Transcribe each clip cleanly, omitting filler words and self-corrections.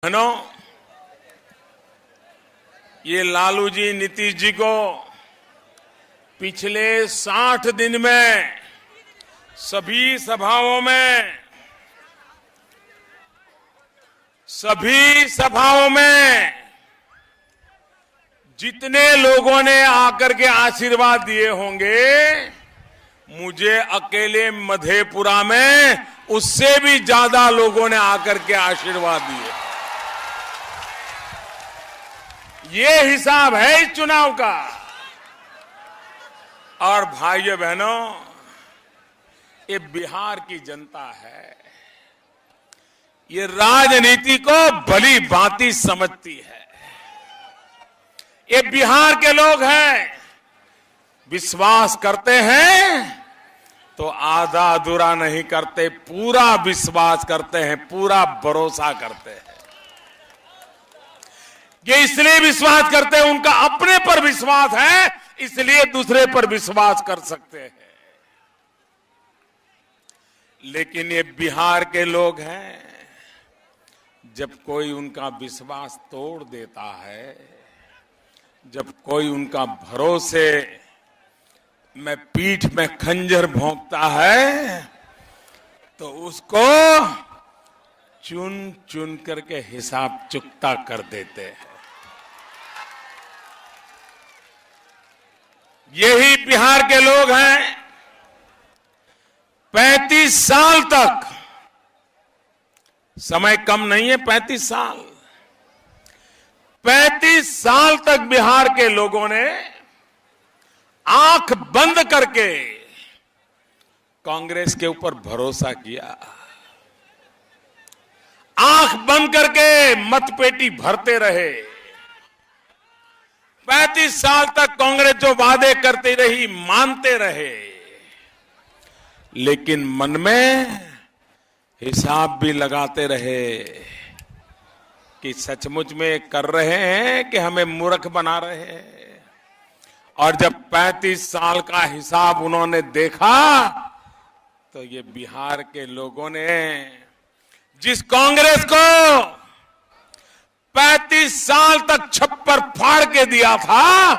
बहनों, ये लालू जी नीतीश जी को पिछले 60 दिन में सभी सभाओं में जितने लोगों ने आकर के आशीर्वाद दिए होंगे, मुझे अकेले मधेपुरा में उससे भी ज्यादा लोगों ने आकर के आशीर्वाद दिए। ये हिसाब है इस चुनाव का। और भाइयों बहनों, ये बिहार की जनता है, ये राजनीति को भली भांति समझती है। ये बिहार के लोग हैं, विश्वास करते हैं तो आधा अधूरा नहीं करते, पूरा विश्वास करते हैं, पूरा भरोसा करते हैं। ये इसलिए विश्वास करते हैं, उनका अपने पर विश्वास है, इसलिए दूसरे पर विश्वास कर सकते हैं। लेकिन ये बिहार के लोग हैं, जब कोई उनका विश्वास तोड़ देता है, जब कोई उनका भरोसे में पीठ में खंजर भोंकता है, तो उसको चुन चुन करके हिसाब चुकता कर देते हैं। यही बिहार के लोग हैं। 35 साल तक, समय कम नहीं है, 35 साल 35 साल तक बिहार के लोगों ने आंख बंद करके कांग्रेस के ऊपर भरोसा किया, आंख बंद करके मतपेटी भरते रहे। 35 साल तक कांग्रेस जो वादे करती रही, मानते रहे, लेकिन मन में हिसाब भी लगाते रहे कि सचमुच में कर रहे हैं कि हमें मूर्ख बना रहे हैं। और जब 35 साल का हिसाब उन्होंने देखा, तो ये बिहार के लोगों ने जिस कांग्रेस को 35 साल तक छप्पर फाड़ के दिया था,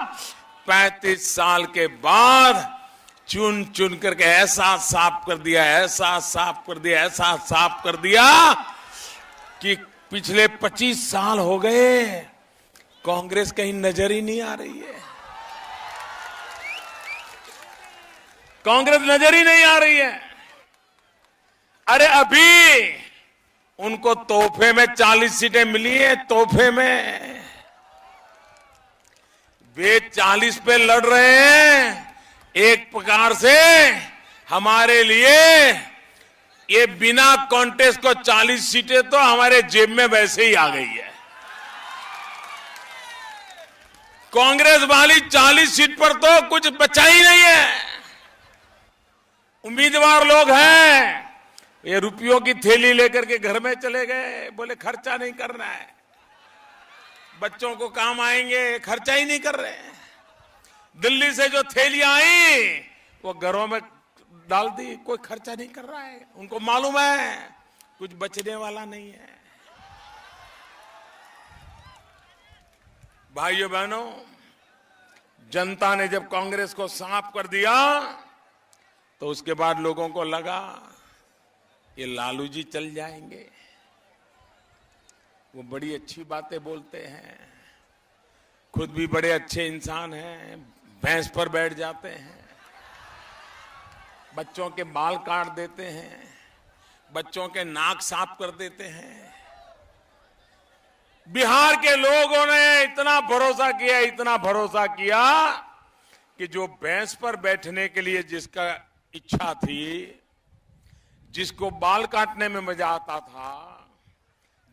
35 साल के बाद चुन चुन करके ऐसा साफ कर दिया, ऐसा साफ कर दिया, ऐसा साफ कर दिया कि पिछले 25 साल हो गए, कांग्रेस कहीं नजर ही नहीं आ रही है। कांग्रेस नजर ही नहीं आ रही है। अरे अभी उनको तोहफे में 40 सीटें मिली है, तोहफे में। वे 40 पे लड़ रहे हैं। एक प्रकार से हमारे लिए ये बिना कॉन्टेस्ट को 40 सीटें तो हमारे जेब में वैसे ही आ गई है। कांग्रेस वाली 40 सीट पर तो कुछ बचा ही नहीं है। उम्मीदवार लोग हैं, ये रुपयों की थैली लेकर के घर में चले गए, बोले खर्चा नहीं करना है, बच्चों को काम आएंगे, खर्चा ही नहीं कर रहे हैं। दिल्ली से जो थैलियां आई वो घरों में डाल दी, कोई खर्चा नहीं कर रहा है। उनको मालूम है कुछ बचने वाला नहीं है। भाइयों बहनों, जनता ने जब कांग्रेस को साफ कर दिया, तो उसके बाद लोगों को लगा ये लालू जी चल जाएंगे। वो बड़ी अच्छी बातें बोलते हैं, खुद भी बड़े अच्छे इंसान हैं, भैंस पर बैठ जाते हैं, बच्चों के बाल काट देते हैं, बच्चों के नाक साफ कर देते हैं। बिहार के लोगों ने इतना भरोसा किया, इतना भरोसा किया कि जो भैंस पर बैठने के लिए जिसका इच्छा थी, जिसको बाल काटने में मजा आता था,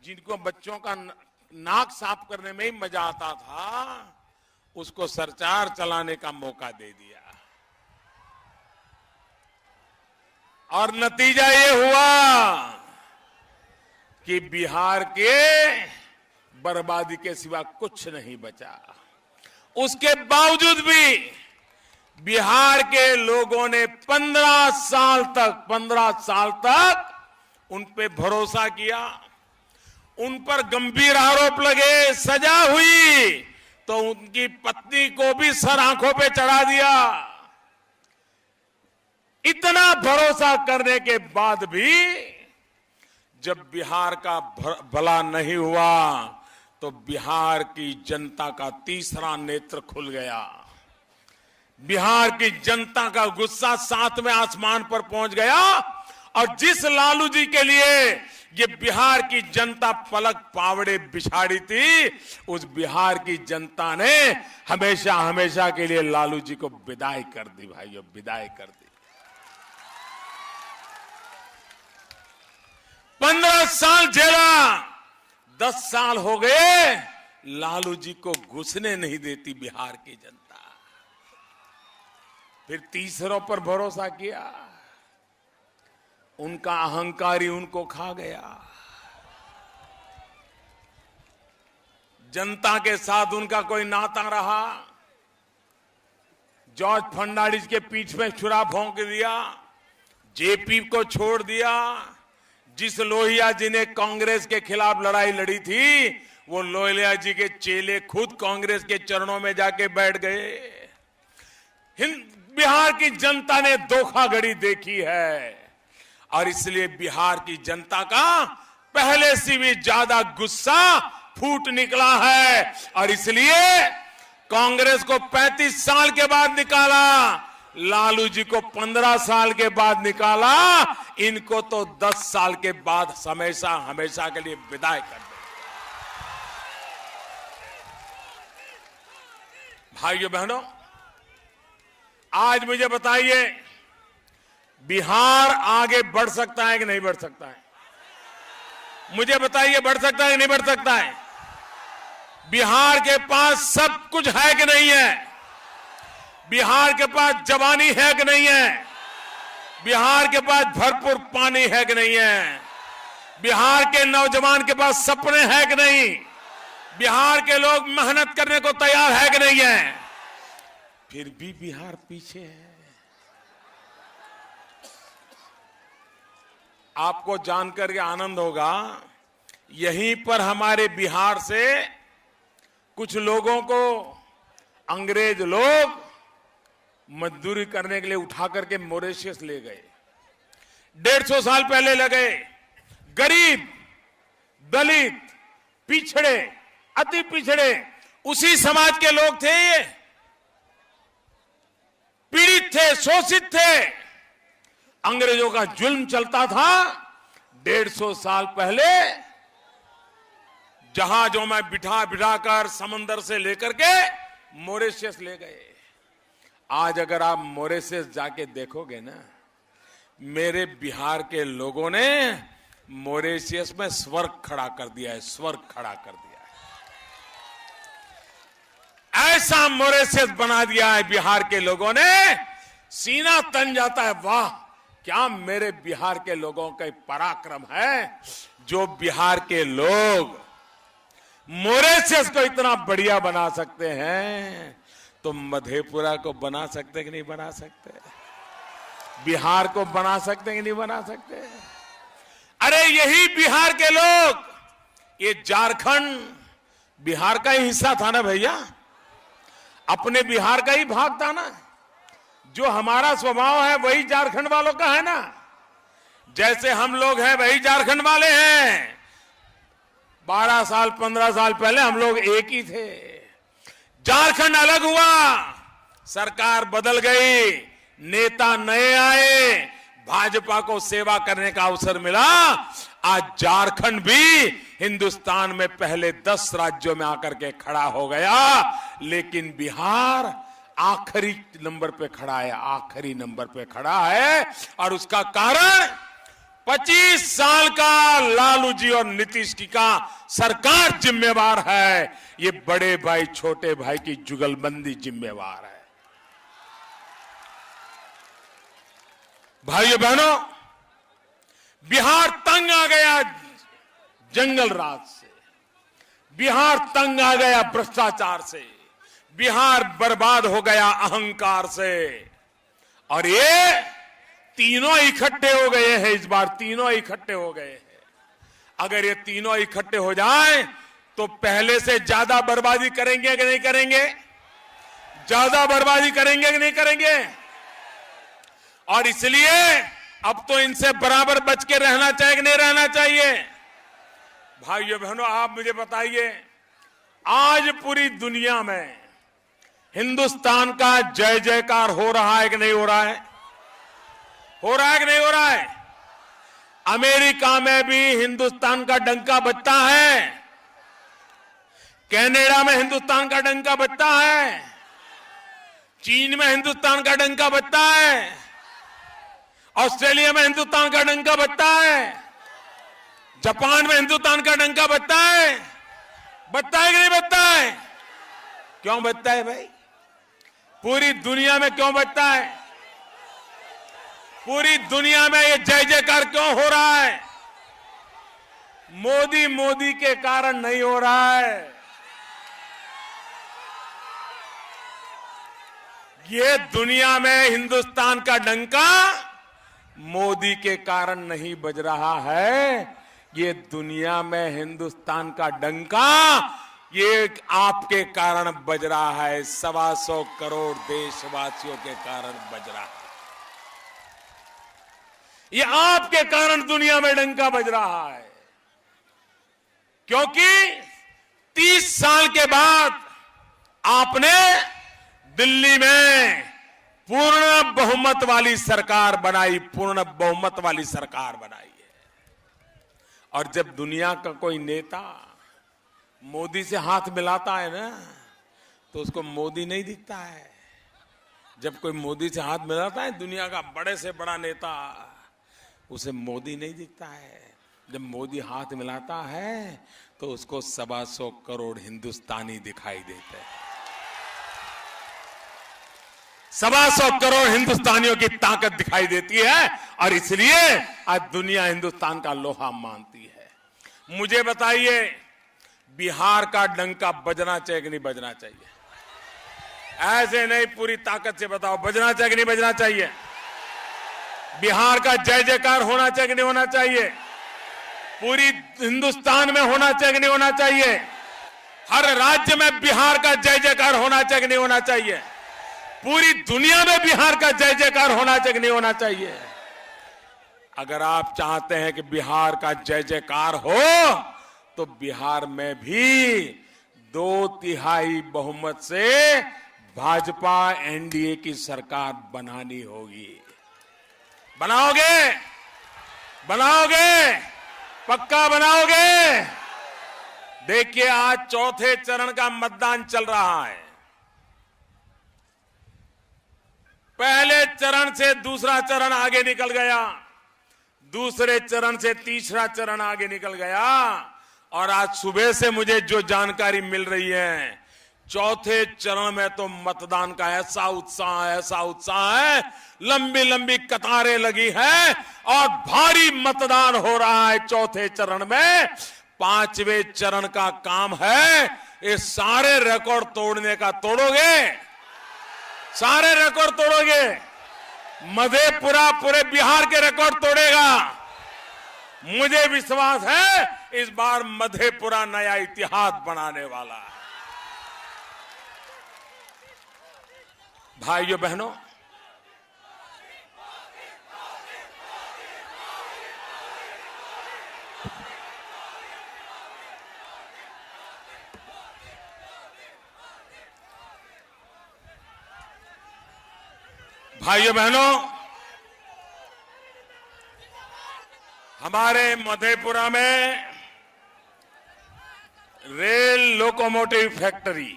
जिनको बच्चों का नाक साफ करने में ही मजा आता था, उसको सरकार चलाने का मौका दे दिया। और नतीजा ये हुआ कि बिहार के बर्बादी के सिवा कुछ नहीं बचा। उसके बावजूद भी बिहार के लोगों ने 15 साल तक उन पे भरोसा किया, उन पर गंभीर आरोप लगे, सजा हुई, तो उनकी पत्नी को भी सर आंखों पे चढ़ा दिया। इतना भरोसा करने के बाद भी जब बिहार का भला नहीं हुआ तो बिहार की जनता का तीसरा नेत्र खुल गया। बिहार की जनता का गुस्सा सातवें आसमान पर पहुंच गया और जिस लालू जी के लिए ये बिहार की जनता पलक पावड़े बिछाड़ी थी, उस बिहार की जनता ने हमेशा हमेशा के लिए लालू जी को विदाई कर दी। भाइयों, विदाई कर दी। 15 साल झेला, 10 साल हो गए, लालू जी को घुसने नहीं देती बिहार की जनता। फिर तीसरों पर भरोसा किया, उनका अहंकारी उनको खा गया। जनता के साथ उनका कोई नाता रहा। जॉर्ज फर्नांडिस के पीठ में छुरा भोंक दिया, जेपी को छोड़ दिया। जिस लोहिया जी ने कांग्रेस के खिलाफ लड़ाई लड़ी थी, वो लोहिया जी के चेले खुद कांग्रेस के चरणों में जाके बैठ गए। बिहार की जनता ने धोखाधड़ी देखी है और इसलिए बिहार की जनता का पहले से भी ज्यादा गुस्सा फूट निकला है और इसलिए कांग्रेस को 35 साल के बाद निकाला, लालू जी को 15 साल के बाद निकाला, इनको तो 10 साल के बाद हमेशा हमेशा के लिए विदाई कर दे। भाइयों बहनों, आज मुझे बताइए, बिहार आगे बढ़ सकता है कि नहीं बढ़ सकता है? मुझे बताइए, बढ़ सकता है कि नहीं बढ़ सकता है? बिहार के पास सब कुछ है कि नहीं है? बिहार के पास जवानी है कि नहीं है? बिहार के पास भरपूर पानी है कि नहीं है? बिहार के नौजवान के पास सपने हैं कि नहीं? बिहार के लोग मेहनत करने को तैयार है कि नहीं है? फिर भी बिहार पीछे है। आपको जानकर के आनंद होगा, यहीं पर हमारे बिहार से कुछ लोगों को अंग्रेज लोग मजदूरी करने के लिए उठा करके मॉरिशस ले गए। 150 साल पहले लगे। गरीब, दलित, पिछड़े, अति पिछड़े, उसी समाज के लोग थे ये। पीड़ित थे, शोषित थे, अंग्रेजों का जुल्म चलता था। 150 साल पहले जहाजों में बिठा बिठा कर समंदर से लेकर के मॉरिशस ले गए। आज अगर आप मॉरिशस जाके देखोगे ना, मेरे बिहार के लोगों ने मॉरिशस में स्वर्ग खड़ा कर दिया है, स्वर्ग खड़ा कर दिया है। ऐसा मॉरिशस बना दिया है बिहार के लोगों ने, सीना तन जाता है। वाह, क्या मेरे बिहार के लोगों का पराक्रम है, जो बिहार के लोग मॉरिशस को इतना बढ़िया बना सकते हैं, तो मधेपुरा को बना सकते कि नहीं बना सकते? बिहार को बना सकते कि नहीं बना सकते? अरे यही बिहार के लोग, ये झारखंड बिहार का ही हिस्सा था ना भैया, अपने बिहार का ही भाग था ना। जो हमारा स्वभाव है वही झारखंड वालों का है ना। जैसे हम लोग हैं वही झारखंड वाले हैं। 12 साल 15 साल पहले हम लोग एक ही थे। झारखंड अलग हुआ, सरकार बदल गई, नेता नए आए, भाजपा को सेवा करने का अवसर मिला। आज झारखंड भी हिंदुस्तान में पहले 10 राज्यों में आकर के खड़ा हो गया, लेकिन बिहार आखिरी नंबर पे खड़ा है, आखिरी नंबर पे खड़ा है। और उसका कारण 25 साल का लालू जी और नीतीश जी का सरकार जिम्मेवार है। ये बड़े भाई छोटे भाई की जुगलबंदी जिम्मेवार है। भाइयों बहनों, बिहार तंग आ गया जंगल राज से, बिहार तंग आ गया भ्रष्टाचार से, बिहार बर्बाद हो गया अहंकार से। और ये तीनों इकट्ठे हो गए हैं, इस बार तीनों इकट्ठे हो गए हैं। अगर ये तीनों इकट्ठे हो जाएं तो पहले से ज्यादा बर्बादी करेंगे कि नहीं करेंगे? ज्यादा बर्बादी करेंगे कि नहीं करेंगे? और इसलिए अब तो इनसे बराबर बच के रहना चाहिए कि नहीं रहना चाहिए? भाइयों बहनों, आप मुझे बताइए, आज पूरी दुनिया में हिंदुस्तान का जय जयकार हो रहा है कि नहीं हो रहा है? हो रहा है कि नहीं हो रहा है? अमेरिका में भी हिंदुस्तान का डंका बजता है, कनाडा में हिंदुस्तान का डंका बजता है, चीन में हिंदुस्तान का डंका बजता है, ऑस्ट्रेलिया में हिंदुस्तान का डंका बजता है, जापान में हिंदुस्तान का डंका बजता है। बजता है कि नहीं बजता है? क्यों बजता है भाई? पूरी दुनिया में क्यों बजता है? पूरी दुनिया में ये जय जयकार क्यों हो रहा है? मोदी के कारण नहीं हो रहा है। ये दुनिया में हिंदुस्तान का डंका मोदी के कारण नहीं बज रहा है। ये दुनिया में हिंदुस्तान का डंका ये आपके कारण बज रहा है, 125 करोड़ देशवासियों के कारण बज रहा है। ये आपके कारण दुनिया में डंका बज रहा है, क्योंकि 30 साल के बाद आपने दिल्ली में पूर्ण बहुमत वाली सरकार बनाई, पूर्ण बहुमत वाली सरकार बनाई है। और जब दुनिया का कोई नेता मोदी से हाथ मिलाता है ना, तो उसको मोदी नहीं दिखता है। जब कोई मोदी से हाथ मिलाता है, दुनिया का बड़े से बड़ा नेता, उसे मोदी नहीं दिखता है। जब मोदी हाथ मिलाता है तो उसको 125 करोड़ हिंदुस्तानी दिखाई देते हैं। 125 करोड़ हिंदुस्तानियों की ताकत दिखाई देती है, और इसलिए आज दुनिया हिंदुस्तान का लोहा मानती है। मुझे बताइए, बिहार का डंका बजना चाहिए कि नहीं बजना चाहिए? ऐसे नहीं, पूरी ताकत से बताओ, बजना चाहिए कि नहीं बजना चाहिए? बिहार का जय जयकार होना चाहिए कि नहीं होना चाहिए? पूरी हिंदुस्तान में होना चाहिए कि नहीं होना चाहिए? हर राज्य में बिहार का जय जयकार होना चाहिए कि नहीं होना चाहिए? पूरी दुनिया में बिहार का जय जयकार होना चाहिए कि नहीं होना चाहिए? अगर आप चाहते हैं कि बिहार का जय जयकार हो, तो बिहार में भी 2/3 बहुमत से भाजपा एनडीए की सरकार बनानी होगी। बनाओगे? बनाओगे? पक्का बनाओगे? देखिए, आज चौथे चरण का मतदान चल रहा है। पहले चरण से दूसरा चरण आगे निकल गया, दूसरे चरण से तीसरा चरण आगे निकल गया, और आज सुबह से मुझे जो जानकारी मिल रही है, चौथे चरण में तो मतदान का ऐसा उत्साह है, लंबी लंबी कतारें लगी हैं और भारी मतदान हो रहा है चौथे चरण में। 5वें चरण का काम है, ये सारे रिकॉर्ड तोड़ने का। तोड़ोगे? सारे रिकॉर्ड तोड़ोगे? मधेपुरा पूरे बिहार के रिकॉर्ड तोड़ेगा। मुझे विश्वास है, इस बार मधेपुरा नया इतिहास बनाने वाला है। भाइयों बहनों, भाइयों बहनों, हमारे मधेपुरा में रेल लोकोमोटिव फैक्ट्री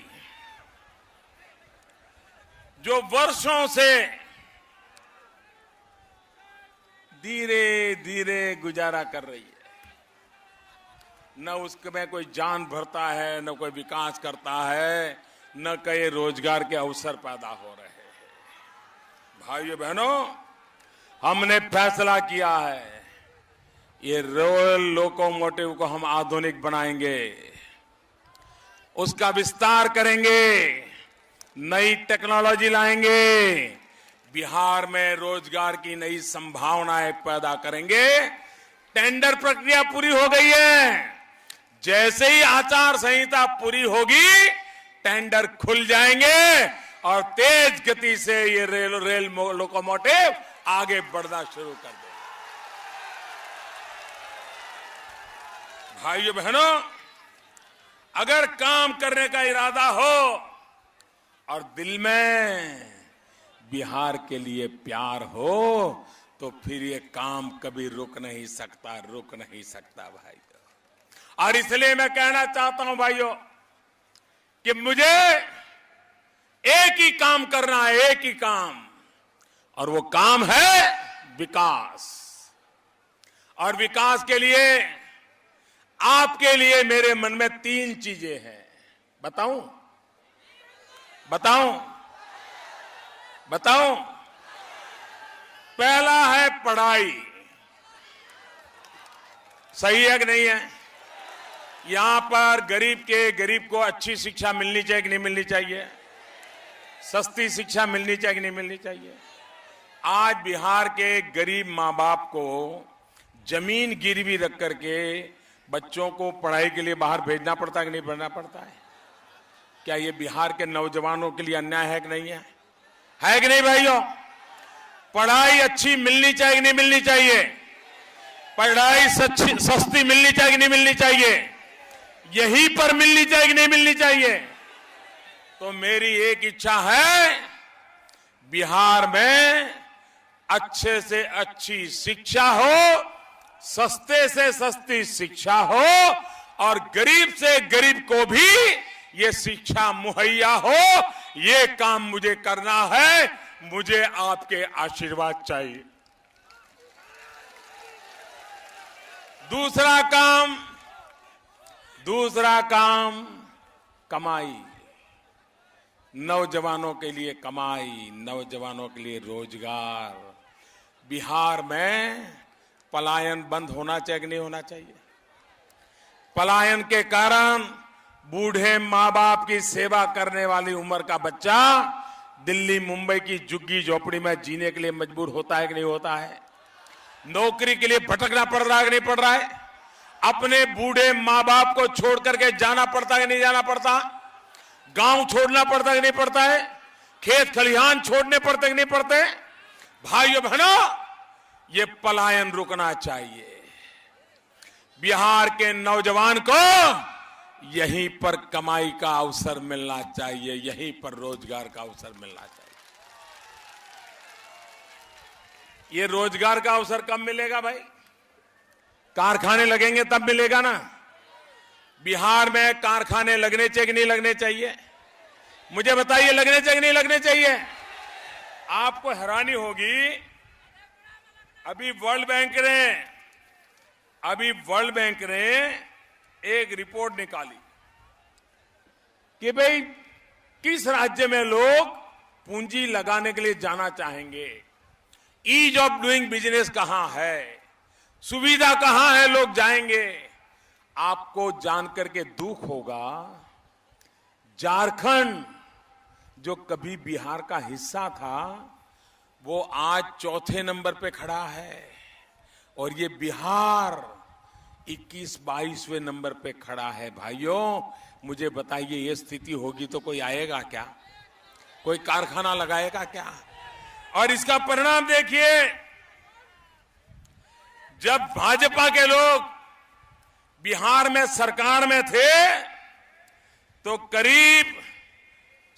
जो वर्षों से धीरे धीरे गुजारा कर रही है, न उसमें कोई जान भरता है, न कोई विकास करता है, न कई रोजगार के अवसर पैदा हो रहे हैं। भाइयों बहनों, हमने फैसला किया है, ये रेल लोकोमोटिव को हम आधुनिक बनाएंगे, उसका विस्तार करेंगे, नई टेक्नोलॉजी लाएंगे, बिहार में रोजगार की नई संभावनाएं पैदा करेंगे, टेंडर प्रक्रिया पूरी हो गई है। जैसे ही आचार संहिता पूरी होगी, टेंडर खुल जाएंगे और तेज गति से ये रेल लोकोमोटिव आगे बढ़ना शुरू कर देंगे। भाइयों बहनों, अगर काम करने का इरादा हो और दिल में बिहार के लिए प्यार हो, तो फिर ये काम कभी रुक नहीं सकता भाइयों। और इसलिए मैं कहना चाहता हूं भाइयों कि मुझे एक ही काम करना है, एक ही काम, और वो काम है विकास। और विकास के लिए आपके लिए मेरे मन में 3 चीजें हैं। बताऊं? पहला है पढ़ाई। सही है कि नहीं है? यहां पर गरीब को अच्छी शिक्षा मिलनी चाहिए कि नहीं मिलनी चाहिए? सस्ती शिक्षा मिलनी चाहिए कि नहीं मिलनी चाहिए? आज बिहार के गरीब मां बाप को जमीन गिरवी रख करके बच्चों को पढ़ाई के लिए बाहर भेजना पड़ता है कि नहीं भेजना पड़ता है? क्या ये बिहार के नौजवानों के लिए अन्याय है कि नहीं है? है कि नहीं भाइयों? पढ़ाई अच्छी मिलनी चाहिए कि नहीं मिलनी चाहिए? पढ़ाई सस्ती मिलनी चाहिए कि नहीं मिलनी चाहिए? यहीं पर मिलनी चाहिए कि नहीं मिलनी चाहिए? तो मेरी एक इच्छा है, बिहार में अच्छे से अच्छी शिक्षा हो, सस्ते से सस्ती शिक्षा हो, और गरीब से गरीब को भी ये शिक्षा मुहैया हो। ये काम मुझे करना है। मुझे आपके आशीर्वाद चाहिए। दूसरा काम कमाई। नौजवानों के लिए कमाई, नौजवानों के लिए रोजगार। बिहार में पलायन बंद होना चाहिए कि नहीं होना चाहिए? पलायन के कारण बूढ़े माँ बाप की सेवा करने वाली उम्र का बच्चा दिल्ली मुंबई की झुग्गी झोपड़ी में जीने के लिए मजबूर होता है कि नहीं होता है? नौकरी के लिए भटकना पड़ रहा है कि नहीं पड़ रहा है? अपने बूढ़े माँ बाप को छोड़ करके जाना पड़ता है कि नहीं जाना पड़ता? गांव छोड़ना पड़ता है कि नहीं पड़ता है? खेत खलिहान छोड़ने पड़ते कि नहीं पड़ते? भाइयों बहनों, ये पलायन रुकना चाहिए। बिहार के नौजवान को यहीं पर कमाई का अवसर मिलना चाहिए, यहीं पर रोजगार का अवसर मिलना चाहिए। ये रोजगार का अवसर कब मिलेगा भाई? कारखाने लगेंगे तब मिलेगा ना। बिहार में कारखाने लगने चाहिए कि नहीं लगने चाहिए? मुझे बताइए, लगने चाहिए कि नहीं लगने चाहिए? आपको हैरानी होगी, अभी वर्ल्ड बैंक ने एक रिपोर्ट निकाली कि भाई किस राज्य में लोग पूंजी लगाने के लिए जाना चाहेंगे, ईज ऑफ डूइंग बिजनेस कहां है, सुविधा कहां है, लोग जाएंगे। आपको जानकर के दुख होगा, झारखंड जो कभी बिहार का हिस्सा था, वो आज 4थे नंबर पे खड़ा है, और ये बिहार 21-22वें नंबर पे खड़ा है। भाइयों, मुझे बताइए, ये स्थिति होगी तो कोई आएगा क्या? कोई कारखाना लगाएगा क्या? और इसका परिणाम देखिए, जब भाजपा के लोग बिहार में सरकार में थे तो करीब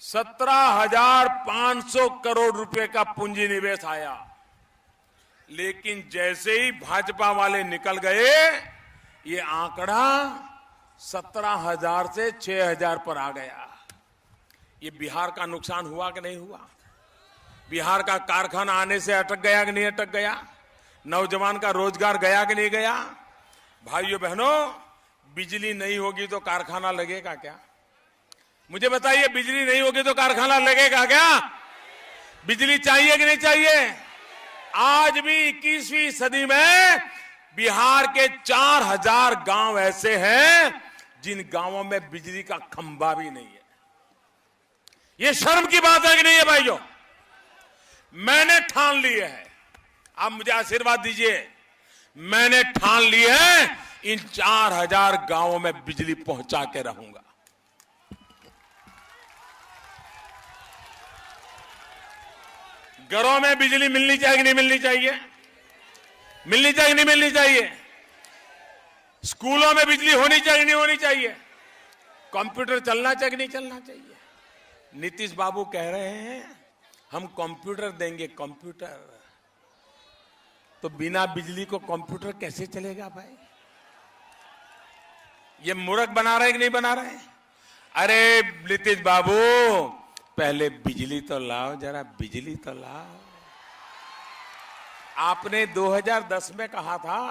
17,500 करोड़ रुपए का पूंजी निवेश आया। लेकिन जैसे ही भाजपा वाले निकल गए, ये आंकड़ा 17,000 से 6,000 पर आ गया। ये बिहार का नुकसान हुआ कि नहीं हुआ? बिहार का कारखाना आने से अटक गया कि नहीं अटक गया? नौजवान का रोजगार गया कि नहीं गया? भाइयों बहनों, बिजली नहीं होगी तो कारखाना लगेगा क्या? मुझे बताइए, बिजली नहीं होगी तो कारखाना लगेगा क्या? बिजली चाहिए कि नहीं चाहिए? आज भी 21वीं सदी में बिहार के 4,000 गांव ऐसे हैं जिन गांवों में बिजली का खंभा भी नहीं है। ये शर्म की बात है कि नहीं है भाइयों? मैंने ठान ली है, आप मुझे आशीर्वाद दीजिए, मैंने ठान ली है इन 4000 गांवों में बिजली पहुंचा के रहूंगा। घरों में बिजली मिलनी चाहिए कि नहीं मिलनी चाहिए? मिलनी चाहिए नहीं मिलनी चाहिए? स्कूलों में बिजली होनी चाहिए नहीं होनी चाहिए? कंप्यूटर चलना चाहिए कि नहीं चलना चाहिए? नीतीश बाबू कह रहे हैं हम कंप्यूटर देंगे, कंप्यूटर। तो बिना बिजली को कंप्यूटर कैसे चलेगा भाई? ये मूर्ख बना रहे कि नहीं बना रहे? अरे नीतीश बाबू, पहले बिजली तो लाओ, जरा बिजली तो लाओ। आपने 2010 में कहा था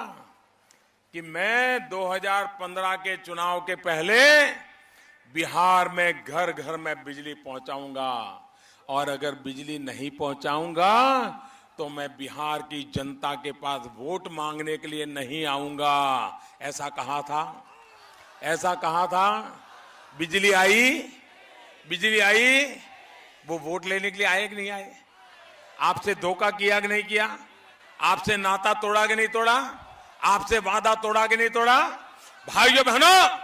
कि मैं 2015 के चुनाव के पहले बिहार में घर घर में बिजली पहुंचाऊंगा, और अगर बिजली नहीं पहुंचाऊंगा तो मैं बिहार की जनता के पास वोट मांगने के लिए नहीं आऊंगा। ऐसा कहा था, ऐसा कहा था। बिजली आई, बिजली आई। वो वोट लेने के लिए आए कि नहीं आए? आपसे धोखा किया कि नहीं किया? आपसे नाता तोड़ा कि नहीं तोड़ा? आपसे वादा तोड़ा कि नहीं तोड़ा? भाइयों बहनों,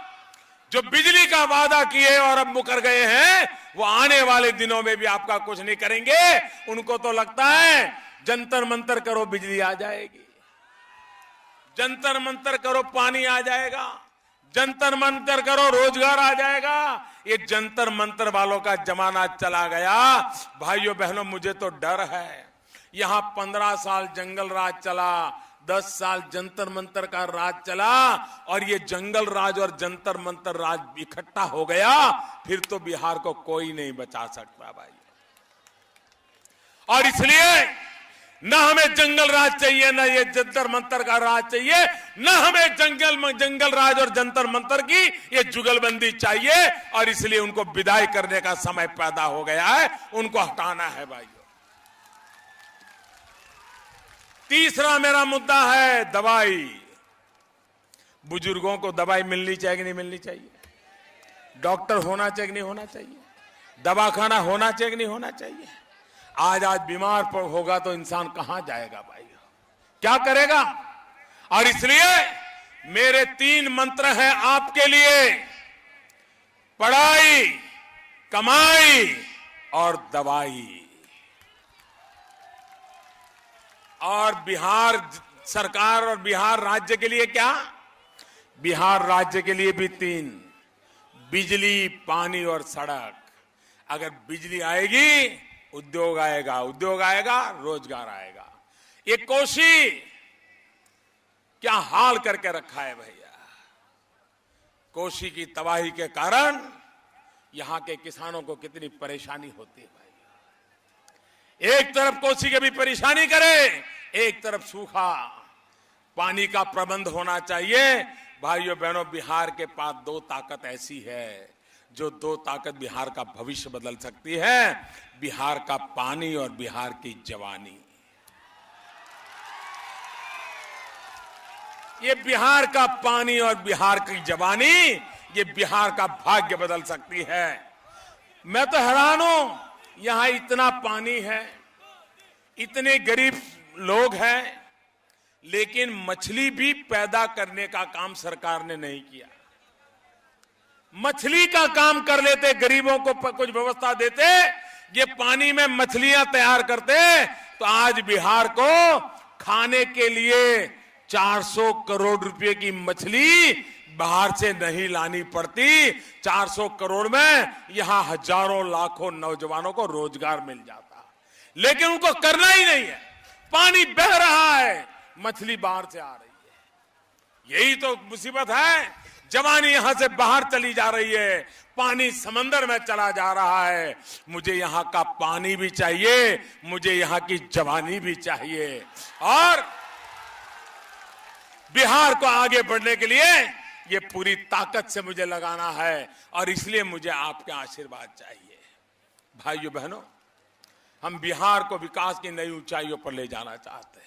जो बिजली का वादा किए और अब मुकर गए हैं, वो आने वाले दिनों में भी आपका कुछ नहीं करेंगे। उनको तो लगता है जंतर मंतर करो बिजली आ जाएगी, जंतर मंतर करो पानी आ जाएगा, जंतर मंतर करो रोजगार आ जाएगा। ये जंतर मंतर वालों का जमाना चला गया। भाइयों बहनों, मुझे तो डर है। यहां 15 साल जंगल राज चला, 10 साल जंतर मंतर का राज चला, और ये जंगल राज और जंतर मंतर राज इकट्ठा हो गया, फिर तो बिहार को कोई नहीं बचा सकता भाई। और इसलिए न हमें जंगल राज चाहिए, न ये जंतर मंतर का राज चाहिए, न हमें जंगल राज और जंतर मंतर की ये जुगलबंदी चाहिए। और इसलिए उनको विदाई करने का समय पैदा हो गया है, उनको हटाना है भाइयों। तीसरा मेरा मुद्दा है दवाई। बुजुर्गों को दवाई मिलनी चाहिए कि नहीं मिलनी चाहिए? डॉक्टर होना चाहिए कि नहीं होना चाहिए? दवाखाना होना चाहिए कि नहीं होना चाहिए? आज बीमार होगा तो इंसान कहां जाएगा भाई, क्या करेगा? और इसलिए मेरे 3 मंत्र हैं आपके लिए: पढ़ाई, कमाई और दवाई। और बिहार सरकार और बिहार राज्य के लिए क्या? बिहार राज्य के लिए भी 3: बिजली, पानी और सड़क। अगर बिजली आएगी, उद्योग आएगा, उद्योग आएगा, रोजगार आएगा। ये कोशी क्या हाल करके रखा है भैया। कोशी की तबाही के कारण यहां के किसानों को कितनी परेशानी होती है भाई। एक तरफ कोसी की भी परेशानी करे, एक तरफ सूखा। पानी का प्रबंध होना चाहिए। भाइयों बहनों, बिहार के पास 2 ताकत ऐसी है, जो 2 ताकत बिहार का भविष्य बदल सकती है: बिहार का पानी और बिहार की जवानी। ये बिहार का पानी और बिहार की जवानी, ये बिहार का भाग्य बदल सकती है। मैं तो हैरान हूं, यहां इतना पानी है, इतने गरीब लोग हैं, लेकिन मछली भी पैदा करने का काम सरकार ने नहीं किया। मछली का काम कर लेते, गरीबों को कुछ व्यवस्था देते, ये पानी में मछलियां तैयार करते, तो आज बिहार को खाने के लिए 400 करोड़ रुपए की मछली बाहर से नहीं लानी पड़ती। 400 करोड़ में यहां हजारों लाखों नौजवानों को रोजगार मिल जाता, लेकिन उनको करना ही नहीं है। पानी बह रहा है, मछली बाहर से आ रही है। यही तो मुसीबत है। जवानी यहां से बाहर चली जा रही है, पानी समंदर में चला जा रहा है। मुझे यहां का पानी भी चाहिए, मुझे यहां की जवानी भी चाहिए। और बिहार को आगे बढ़ने के लिए ये पूरी ताकत से मुझे लगाना है, और इसलिए मुझे आपके आशीर्वाद चाहिए। भाइयों बहनों, हम बिहार को विकास की नई ऊंचाइयों पर ले जाना चाहते हैं।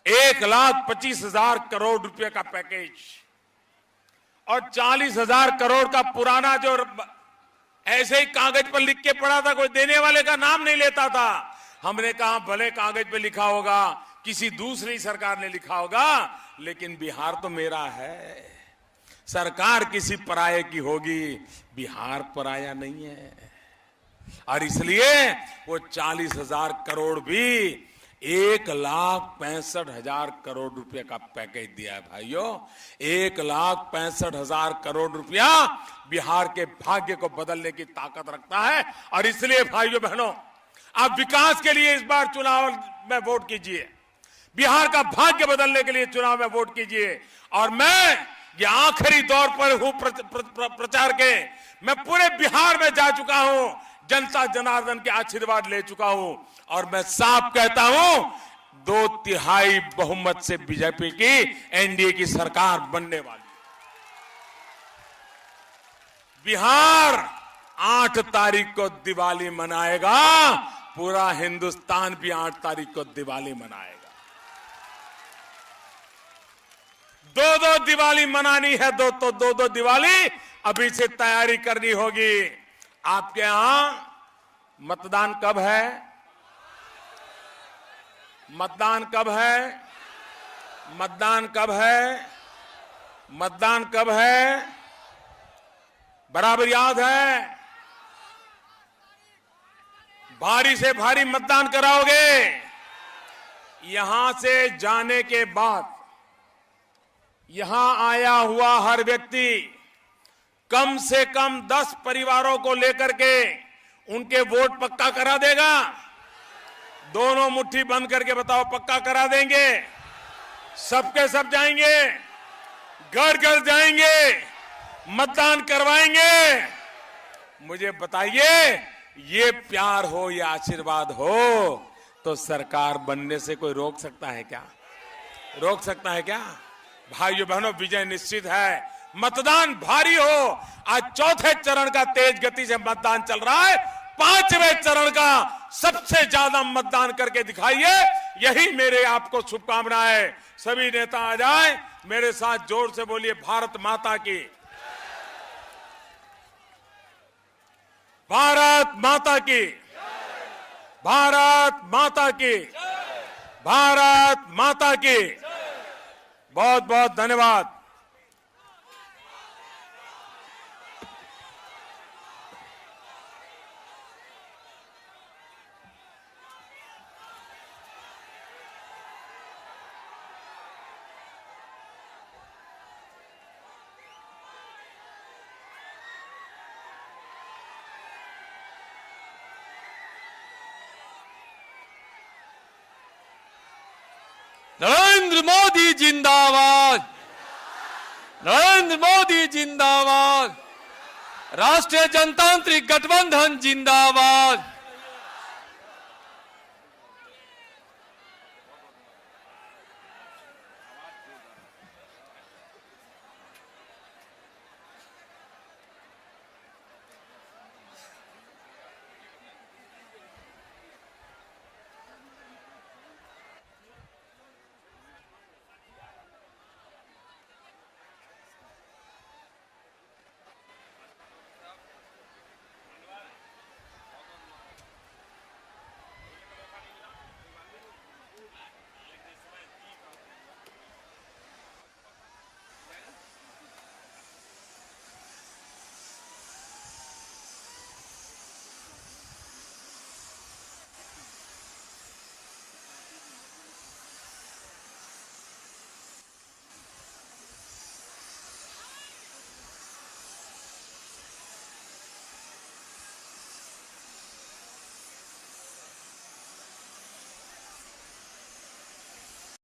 1,25,000 करोड़ रुपए का पैकेज और 40,000 करोड़ का पुराना, जो ऐसे ही कागज पर लिख के पड़ा था, कोई देने वाले का नाम नहीं लेता था। हमने कहा भले कागज पे लिखा होगा, किसी दूसरी सरकार ने लिखा होगा, लेकिन बिहार तो मेरा है। सरकार किसी पराये की होगी, बिहार पराया नहीं है। और इसलिए वो 40,000 करोड़ भी 1,65,000 करोड़ रुपए का पैकेज दिया है भाइयों। 1,65,000 करोड़ रुपया बिहार के भाग्य को बदलने की ताकत रखता है। और इसलिए भाइयों बहनों, आप विकास के लिए इस बार चुनाव में वोट कीजिए, बिहार का भाग्य बदलने के लिए चुनाव में वोट कीजिए। और मैं ये आखिरी दौर पर हूं प्रचार के, मैं पूरे बिहार में जा चुका हूं, जनता जनार्दन के आशीर्वाद ले चुका हूं और मैं साफ कहता हूं 2/3 बहुमत से बीजेपी की एनडीए की सरकार बनने वाली। बिहार 8 तारीख को दिवाली मनाएगा, पूरा हिंदुस्तान भी 8 तारीख को दिवाली मनाएगा। 2-2 दिवाली मनानी है, दो दिवाली अभी से तैयारी करनी होगी। आपके यहां मतदान कब है? मतदान कब है? मतदान कब है? मतदान कब है? बराबर याद है? भारी से भारी मतदान कराओगे। यहां से जाने के बाद यहां आया हुआ हर व्यक्ति कम से कम 10 परिवारों को लेकर के उनके वोट पक्का करा देगा। दोनों मुट्ठी बंद करके बताओ, पक्का करा देंगे? सबके सब जाएंगे, घर घर जाएंगे, मतदान करवाएंगे। मुझे बताइए, ये प्यार हो, ये आशीर्वाद हो तो सरकार बनने से कोई रोक सकता है क्या? रोक सकता है क्या? भाइयों बहनों, विजय निश्चित है। मतदान भारी हो। आज चौथे चरण का तेज गति से मतदान चल रहा है, 5वें चरण का सबसे ज्यादा मतदान करके दिखाइए। यही मेरे आपको शुभकामनाएं। सभी नेता आ जाए, मेरे साथ जोर से बोलिए, भारत माता की, भारत माता की, भारत माता की, भारत माता की। बहुत बहुत धन्यवाद। नरेंद्र मोदी जिंदाबाद, नरेंद्र मोदी जिंदाबाद, राष्ट्रीय जनतांत्रिक गठबंधन जिंदाबाद।